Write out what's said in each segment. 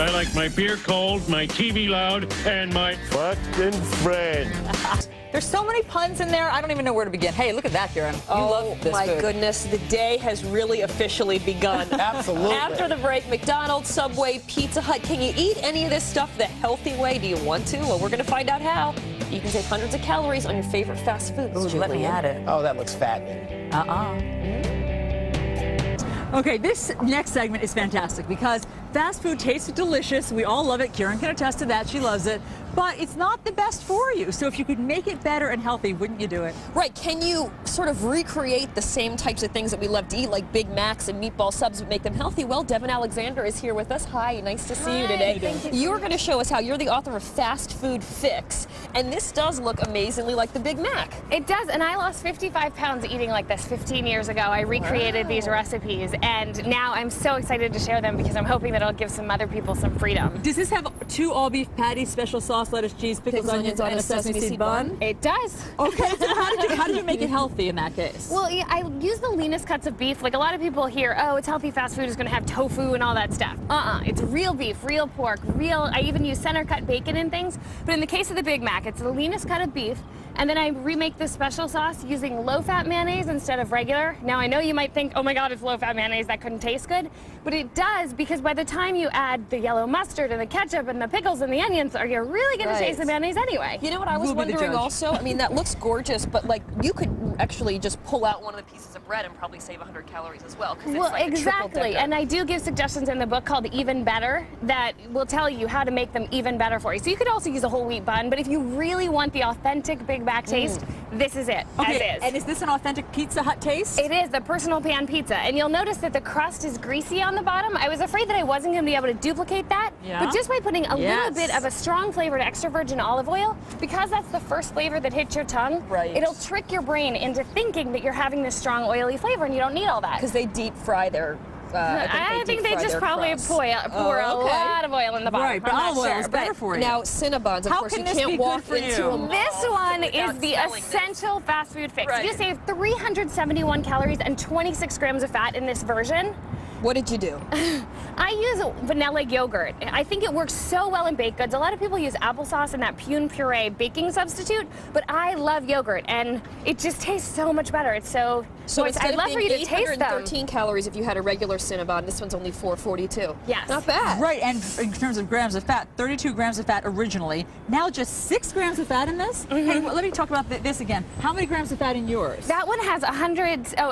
I like my beer cold, my TV loud, and my fucking friend. There's so many puns in there, I don't even know where to begin. Hey, look at that, Karen. You love this my food. goodness, the day has really officially begun. Absolutely. After the break, McDonald's, Subway, Pizza Hut. Can you eat any of this stuff the healthy way? Do you want to? Well, we're going to find out how. You can save hundreds of calories on your favorite fast foods. Ooh, let me add it. Oh, that looks fattening. Okay, this next segment is fantastic because fast food tastes delicious. We all love it. Karen can attest to that. She loves it. But it's not the best for you. So if you could make it better and healthy, wouldn't you do it? Right. Can you sort of recreate the same types of things that we love to eat, like Big Macs and meatball subs, but make them healthy? Well, Devin Alexander is here with us. Hi, nice to see you today. Thank you. You're going to show us how. You're the author of Fast Food Fix, and this does look amazingly like the Big Mac. It does, and I lost 55 pounds eating like this 15 years ago. I recreated these recipes, and now I'm so excited to share them because I'm hoping that it'll give some other people some freedom. Does this have 2 all-beef patties, special sauce, lettuce, cheese, pickles, onions, and a sesame seed bun? It does. Okay, so how did you make it healthy in that case? Well, yeah, I use the leanest cuts of beef. Like a lot of people hear, oh, it's healthy fast food is going to have tofu and all that stuff. It's real beef, real pork, I even use center cut bacon and things. But in the case of the Big Mac, it's the leanest cut of beef. And then I remake this special sauce using low-fat mayonnaise instead of regular. Now, I know you might think, oh my God, it's low-fat mayonnaise, that couldn't taste good. But it does, because by the time you add the yellow mustard and the ketchup and the pickles and the onions, are you really going to taste the mayonnaise anyway? You know what I was wondering also? I mean, that looks gorgeous, but like you could actually just pull out one of the pieces of bread and probably save 100 calories as well. Well, it's like exactly. And I do give suggestions in the book called Even Better that will tell you how to make them even better for you. So you could also use a whole wheat bun, but if you really want the authentic Big Mac taste, this is it, as is. And is this an authentic Pizza Hut taste? It is, the personal pan pizza. And you'll notice that the crust is greasy on the bottom. I was afraid that I wasn't going to be able to duplicate that. Yeah. But just by putting a little bit of a strong flavored extra virgin olive oil, because that's the first flavor that hits your tongue, it'll trick your brain into thinking that you're having this strong oily flavor and you don't need all that. Because they deep fry their I think they just probably pour a lot of oil in the bottom. Right, but olive oil is better for you. Now, Cinnabons, of course, you can't walk into a mall. This one is the essential fast food fix. You save 371 calories and 26 grams of fat in this version. What did you do? I use vanilla yogurt. I think it works so well in baked goods. A lot of people use applesauce and that Pune puree baking substitute, but I love yogurt, and it just tastes so much better. It's so I'd love for you to taste them. 813 calories if you had a regular Cinnabon. This one's only 442. Yes. Not bad. Right, and in terms of grams of fat, 32 grams of fat originally. Now just 6 grams of fat in this? Hey, well, let me talk about this again. How many grams of fat in yours? That one has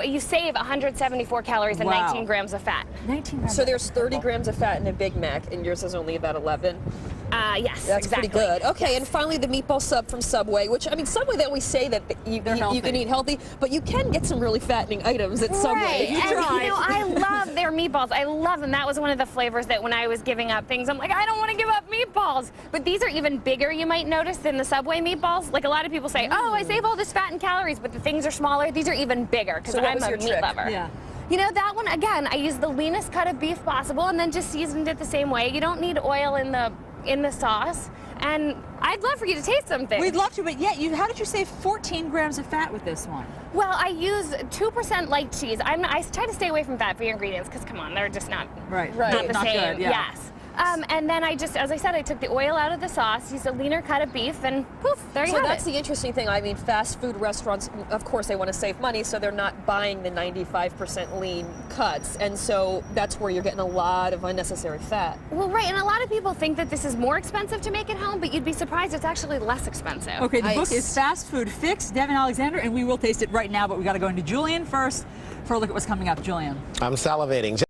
you save 174 calories and 19 grams of fat. 19 grams. So there's 30 grams of fat in a Big Mac, and yours is only about 11. Yes, That's exactly. pretty good. Okay, and finally the meatball sub from Subway, which, I mean, Subway, they always say that you can eat healthy, but you can get some really fattening items at Subway. Right. If you And try. you know, I love their meatballs. I love them. That was one of the flavors that when I was giving up things, I'm like, I don't want to give up meatballs. But these are even bigger, you might notice, than the Subway meatballs. Like a lot of people say, oh, I save all this fat and calories, but the things are smaller. These are even bigger because I'm a meat lover. Yeah. You know, that one, again, I used the leanest cut of beef possible and then just seasoned it the same way. You don't need oil in the sauce. And I'd love for you to taste something. We'd love to, but how did you save 14 grams of fat with this one? Well, I use 2% light cheese. I try to stay away from fat-free ingredients because, come on, they're just not right. Not the not same. Good, yeah. Yes. And then as I said, I took the oil out of the sauce, used a leaner cut of beef, and poof, there you have it. So that's the interesting thing. I mean, fast food restaurants, of course, they want to save money, so they're not buying the 95% lean cuts. And so that's where you're getting a lot of unnecessary fat. Well, right, and a lot of people think that this is more expensive to make at home, but you'd be surprised it's actually less expensive. Okay, the book is Fast Food Fix, Devin Alexander, and we will taste it right now, but we got to go into Julian first for a look at what's coming up. Julian. I'm salivating.